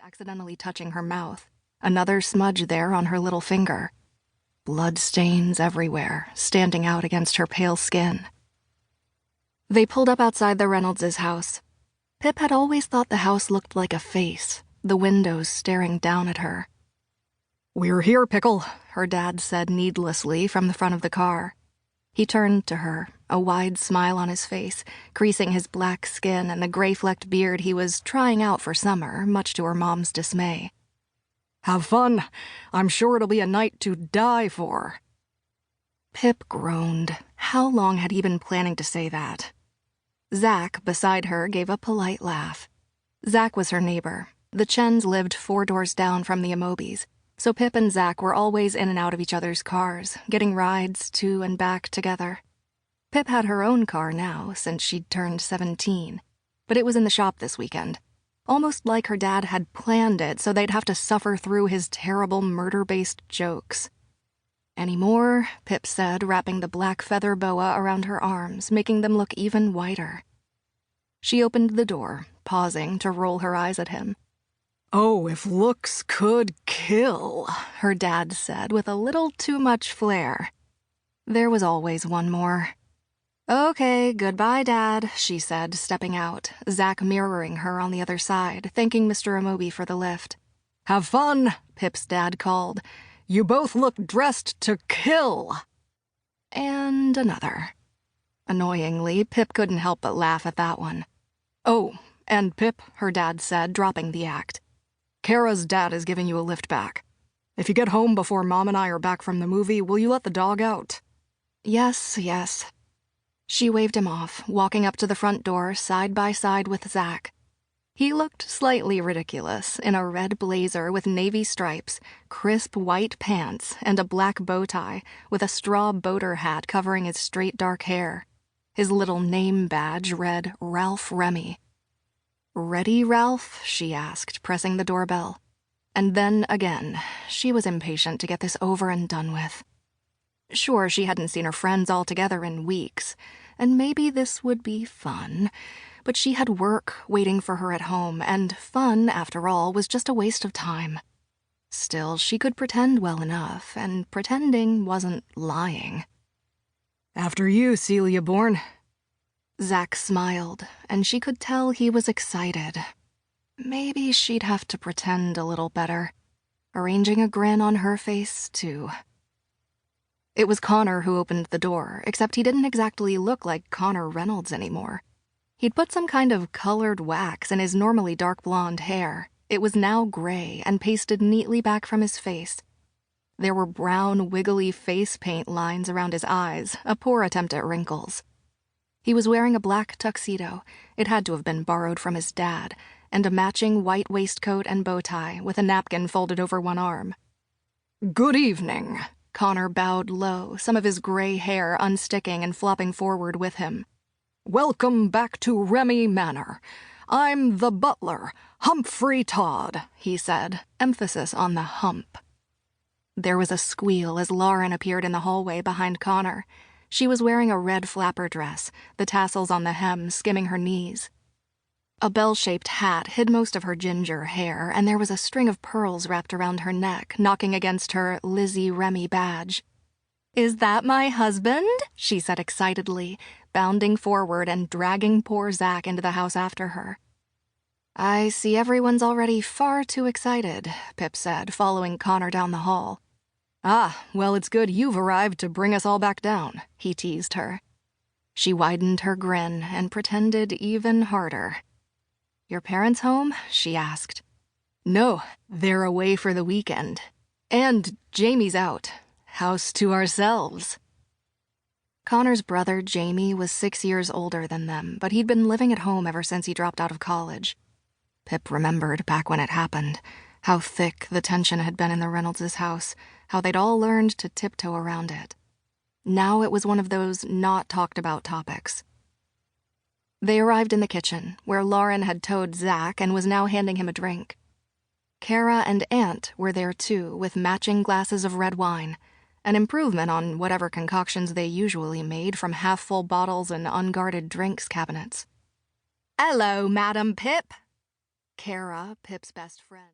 accidentally touching her mouth, another smudge there on her little finger. Blood stains everywhere, standing out against her pale skin. They pulled up outside the Reynolds' house. Pip had always thought the house looked like a face, the windows staring down at her. "We're here, Pickle," her dad said needlessly from the front of the car. He turned to her, a wide smile on his face, creasing his black skin and the gray-flecked beard he was trying out for summer, much to her mom's dismay. "Have fun. I'm sure it'll be a night to die for." Pip groaned. How long had he been planning to say that? Zach, beside her, gave a polite laugh. Zach was her neighbor. The Chens lived 4 doors down from the Amobis, so Pip and Zach were always in and out of each other's cars, getting rides to and back together. Pip had her own car now, since she'd turned 17, but it was in the shop this weekend, almost like her dad had planned it so they'd have to suffer through his terrible murder-based jokes. "Any more?" Pip said, wrapping the black feather boa around her arms, making them look even whiter. She opened the door, pausing to roll her eyes at him. "Oh, if looks could kill," her dad said with a little too much flair. There was always one more. "Okay, goodbye, Dad," she said, stepping out, Zach mirroring her on the other side, thanking Mr. Amobi for the lift. "Have fun," Pip's dad called. "You both look dressed to kill." And another. Annoyingly, Pip couldn't help but laugh at that one. "Oh, and Pip," her dad said, dropping the act. "Kara's dad is giving you a lift back. If you get home before Mom and I are back from the movie, will you let the dog out?" "Yes, yes." She waved him off, walking up to the front door side by side with Zach. He looked slightly ridiculous in a red blazer with navy stripes, crisp white pants, and a black bow tie with a straw boater hat covering his straight dark hair. His little name badge read Ralph Remy. "Ready, Ralph?" she asked, pressing the doorbell. And then again, she was impatient to get this over and done with. Sure, she hadn't seen her friends all together in weeks, and maybe this would be fun, but she had work waiting for her at home, and fun, after all, was just a waste of time. Still, she could pretend well enough, and pretending wasn't lying. "After you, Celia Bourne." Zach smiled, and she could tell he was excited. Maybe she'd have to pretend a little better, arranging a grin on her face, too. It was Connor who opened the door, except he didn't exactly look like Connor Reynolds anymore. He'd put some kind of colored wax in his normally dark blonde hair. It was now gray and pasted neatly back from his face. There were brown, wiggly face paint lines around his eyes, a poor attempt at wrinkles. He was wearing a black tuxedo, it had to have been borrowed from his dad, and a matching white waistcoat and bow tie with a napkin folded over one arm. "Good evening." Connor bowed low, some of his gray hair unsticking and flopping forward with him. "Welcome back to Remy Manor. I'm the butler, Humphrey Todd," he said, emphasis on the hump. There was a squeal as Lauren appeared in the hallway behind Connor. She was wearing a red flapper dress, the tassels on the hem skimming her knees. A bell-shaped hat hid most of her ginger hair, and there was a string of pearls wrapped around her neck, knocking against her Lizzie Remy badge. "Is that my husband?" she said excitedly, bounding forward and dragging poor Zach into the house after her. "I see everyone's already far too excited," Pip said, following Connor down the hall. "Ah, well, it's good you've arrived to bring us all back down," he teased her. She widened her grin and pretended even harder. "Your parents home?" she asked. "No, they're away for the weekend. And Jamie's out. House to ourselves." Connor's brother, Jamie, was 6 years older than them, but he'd been living at home ever since he dropped out of college. Pip remembered back when it happened, how thick the tension had been in the Reynolds' house, how they'd all learned to tiptoe around it. Now it was one of those not-talked-about topics. They arrived in the kitchen, where Lauren had towed Zach and was now handing him a drink. Kara and Aunt were there too, with matching glasses of red wine, an improvement on whatever concoctions they usually made from half-full bottles and unguarded drinks cabinets. "Hello, Madam Pip." Kara, Pip's best friend.